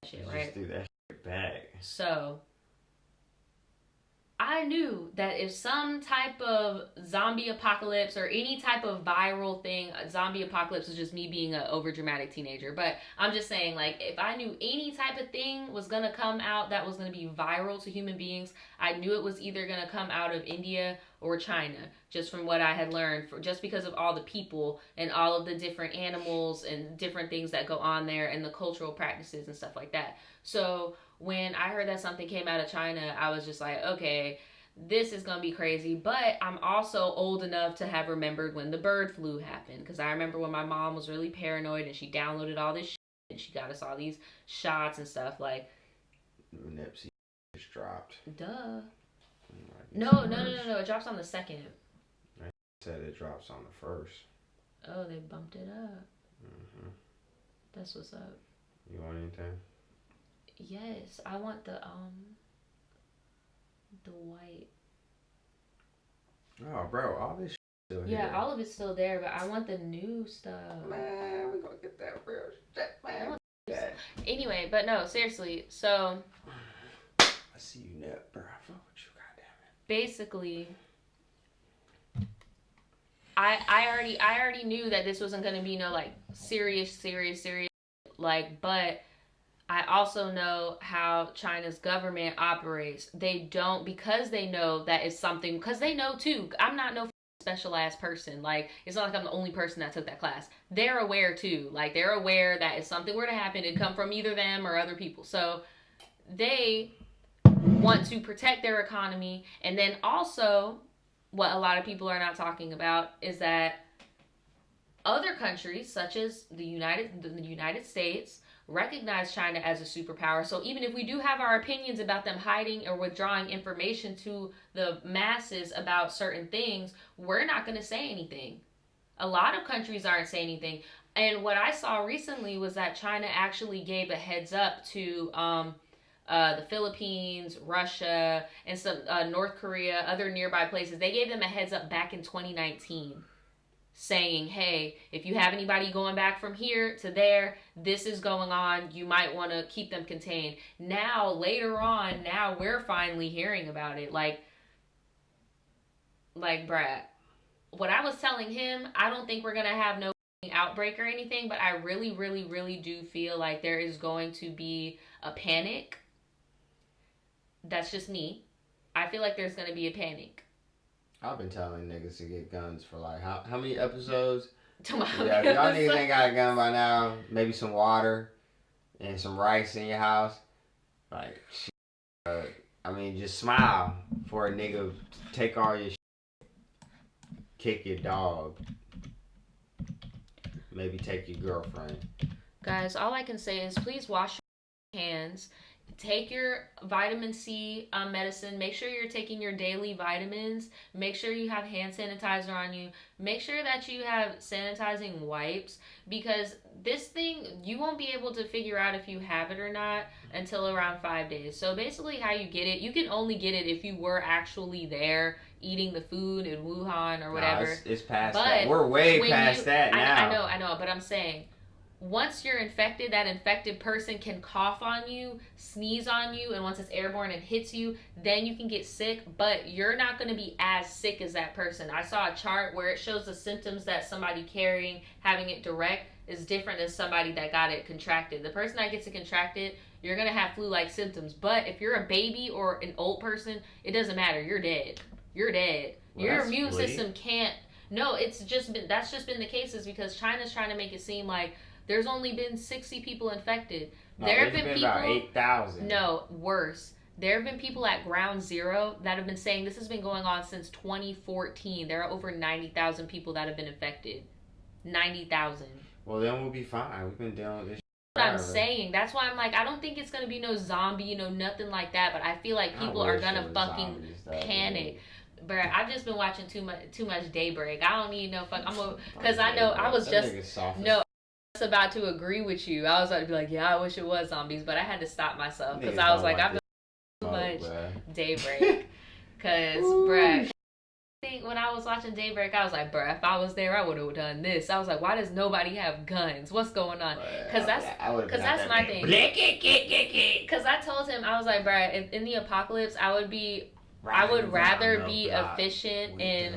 shit, You right? just threw that shit back. So I knew that if some type of zombie apocalypse or any type of viral thing, zombie apocalypse is just me being an overdramatic teenager. But I'm just saying, like, if I knew any type of thing was gonna come out that was gonna be viral to human beings, I knew it was either gonna come out of India or China, just from what I had learned, just because of all the people and all of the different animals and different things that go on there and the cultural practices and stuff like that. So when I heard that something came out of China, I was just like, okay, this is gonna be crazy. But I'm also old enough to have remembered when the bird flu happened, because I remember when my mom was really paranoid and she downloaded all this shit and she got us all these shots and stuff. Like, Nipsey just dropped. Duh. No. It drops on the 2nd. I said it drops on the 1st. Oh, they bumped it up. Mm-hmm. That's what's up. You want anything? Yes, I want the white. Oh, bro, all this still here. Yeah, all of it's still there, but I want the new stuff. Man, we gonna get that real shit, man. Anyway, but no, seriously. So I see you now, bro. I fuck with you, goddammit. Basically, I already knew that this wasn't gonna be no like serious like, but I also know how China's government operates. They don't, because they know that it's something, because they know too. I'm not no special ass person. Like, it's not like I'm the only person that took that class. They're aware too. Like, they're aware that if something were to happen, it'd come from either them or other people. So they want to protect their economy. And then also, what a lot of people are not talking about is that other countries, such as the United States, recognize China as a superpower. So even if we do have our opinions about them hiding or withdrawing information to the masses about certain things, we're not going to say anything. A lot of countries aren't saying anything. And what I saw recently was that China actually gave a heads up to the Philippines, Russia, and some North Korea, other nearby places. They gave them a heads up back in 2019. Saying, hey, if you have anybody going back from here to there, this is going on. You might want to keep them contained. Now, later on, now we're finally hearing about it. Like, Brad, what I was telling him, I don't think we're going to have no outbreak or anything, but I really, really, really do feel like there is going to be a panic. That's just me. I feel like there's going to be a panic. I've been telling niggas to get guns for like how many episodes? Tomorrow. Yeah, if y'all niggas ain't got a gun by now, maybe some water and some rice in your house. Like, I mean, just smile for a nigga. Take all your shit, kick your dog, maybe take your girlfriend. Guys, all I can say is please wash your hands. Take your vitamin C medicine. Make sure you're taking your daily vitamins. Make sure you have hand sanitizer on you. Make sure that you have sanitizing wipes, because this thing, you won't be able to figure out if you have it or not until around 5 days. So basically how you get it, you can only get it if you were actually there eating the food in Wuhan or whatever. Nah, it's past that. We're way past that now. I know, but I'm saying, once you're infected, that infected person can cough on you, sneeze on you, and once it's airborne and hits you, then you can get sick, but you're not going to be as sick as that person. I saw a chart where it shows the symptoms that somebody carrying, having it direct, is different than somebody that got it contracted. The person that gets it contracted, you're going to have flu-like symptoms, but if you're a baby or an old person, it doesn't matter. You're dead. You're dead. Well, your immune system can't. No, that's just been the case, is because China's trying to make it seem like there's only been 60 people infected. No, there have been people, about 8,000. No, worse. There have been people at ground zero that have been saying this has been going on since 2014. There are over 90,000 people that have been infected. 90,000. Well, then we'll be fine. We've been dealing with this. What I'm saying. That's why I'm like, I don't think it's going to be no zombie, nothing like that. But I feel like people are going to fucking panic. Bruh, I've just been watching too much Daybreak. I don't need no fuck. Because I know I was just about to agree with you. I was about to be like, yeah, I wish it was zombies, but I had to stop myself because I was like, I've been too much Daybreak. Because, bruh, think when I was watching Daybreak, I was like, bruh, if I was there, I would have done this. I was like, why does nobody have guns? What's going on? Because that's my thing. Because I told him, I was like, bruh, if in the apocalypse, I would rather be efficient in.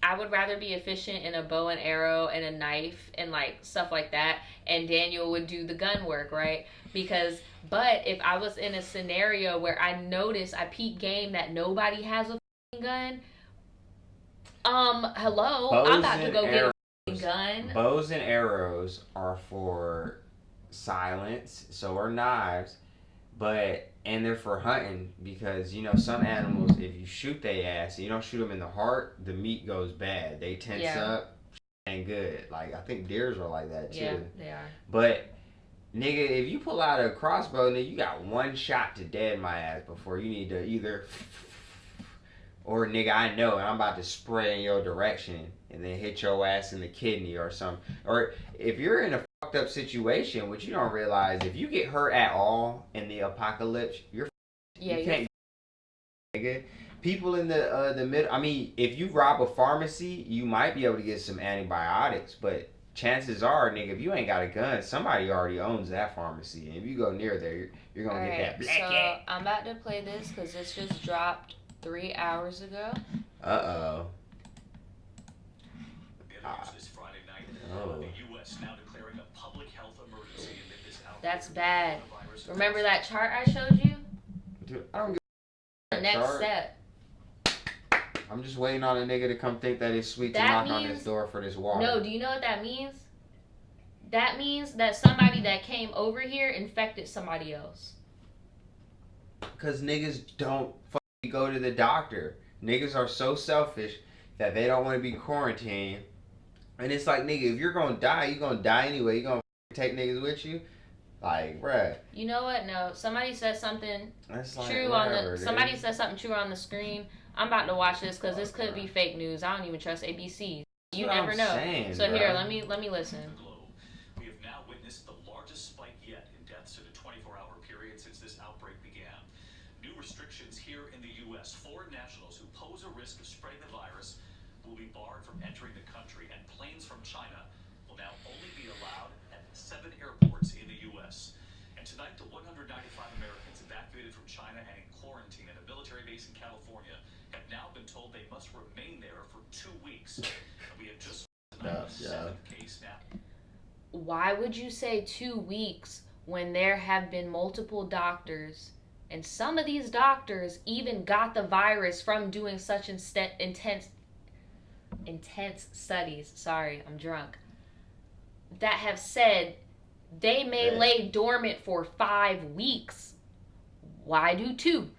I would rather be efficient in a bow and arrow and a knife and like stuff like that, and Daniel would do the gun work, right? But if I was in a scenario where I peep game that nobody has a gun, hello, I'm about to go get a gun. Bows and arrows are for silence, so are knives, and they're for hunting because some animals, if you shoot their ass and you don't shoot them in the heart, the meat goes bad. They tense up, ain't good. Like I think deers are like that too. Yeah, they are. But nigga, if you pull out a crossbow, nigga, you got one shot to dead my ass before you need to either. Or nigga, I know, and I'm about to spray in your direction and then hit your ass in the kidney or something. Or if you're in a fucked up situation, which you don't realize, if you get hurt at all in the apocalypse, you can't. Nigga, people in the middle. I mean, if you rob a pharmacy, you might be able to get some antibiotics, but chances are, nigga, if you ain't got a gun, somebody already owns that pharmacy, and if you go near there, you're gonna get that black cat. So I'm about to play this because this just dropped 3 hours ago. Uh-oh. This Friday night, the U.S. now declaring a public health emergency amid this outbreak. That's bad. Remember that chart I showed you? Dude, I don't give the next step. I'm just waiting on a nigga to come think that it's sweet to knock on this door for this water. No, do you know what that means? That means that somebody that came over here infected somebody else. Because niggas don't go to the doctor. Niggas are so selfish that they don't want to be quarantined. And it's like, nigga, if you're gonna die, you're gonna die anyway. You gonna take niggas with you? Like, bruh. You know what? No. Somebody said something true somebody said something true on the screen. I'm about to watch this because this could be fake news. I don't even trust ABC. You never know. So here, let me listen. We have now witnessed the largest spike yet in deaths in a 24-hour period since this outbreak began. New restrictions here in the U.S. Foreign nationals who pose a risk of spreading the virus will be barred from entering the country, and planes from China will now only be allowed at 7 airports in the U.S. And tonight, the 195 Americans evacuated from China and in quarantine at a military base in California have now been told they must remain there for 2 weeks. And we have just the 7th case now. Why would you say 2 weeks when there have been multiple doctors, and some of these doctors even got the virus from doing such intense studies, sorry, I'm drunk, that have said they may lay dormant for 5 weeks? Why do 2?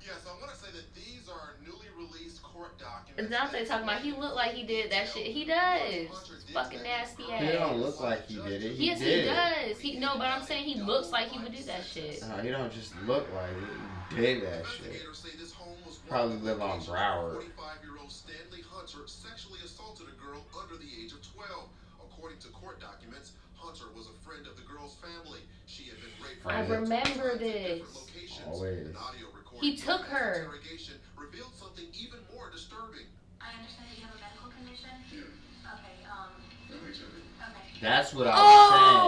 Yes, I want to say that these are newly released court documents. And now they talking about he looked like he did that shit. He does. Fucking nasty ass. He don't look like he did it. Yes, he does. But I'm saying he looks like he would do that shit. No, he don't just look like it. He did that shit. Probably live on Broward. 45-year-old Stanley Hunter sexually assaulted a girl under the age of 12. According to court documents, Hunter was a friend of the girl's family. She had been raped. I remember this. Always. He took her. Revealed something even more disturbing. I understand that you have a medical condition. Okay. That's what I was saying.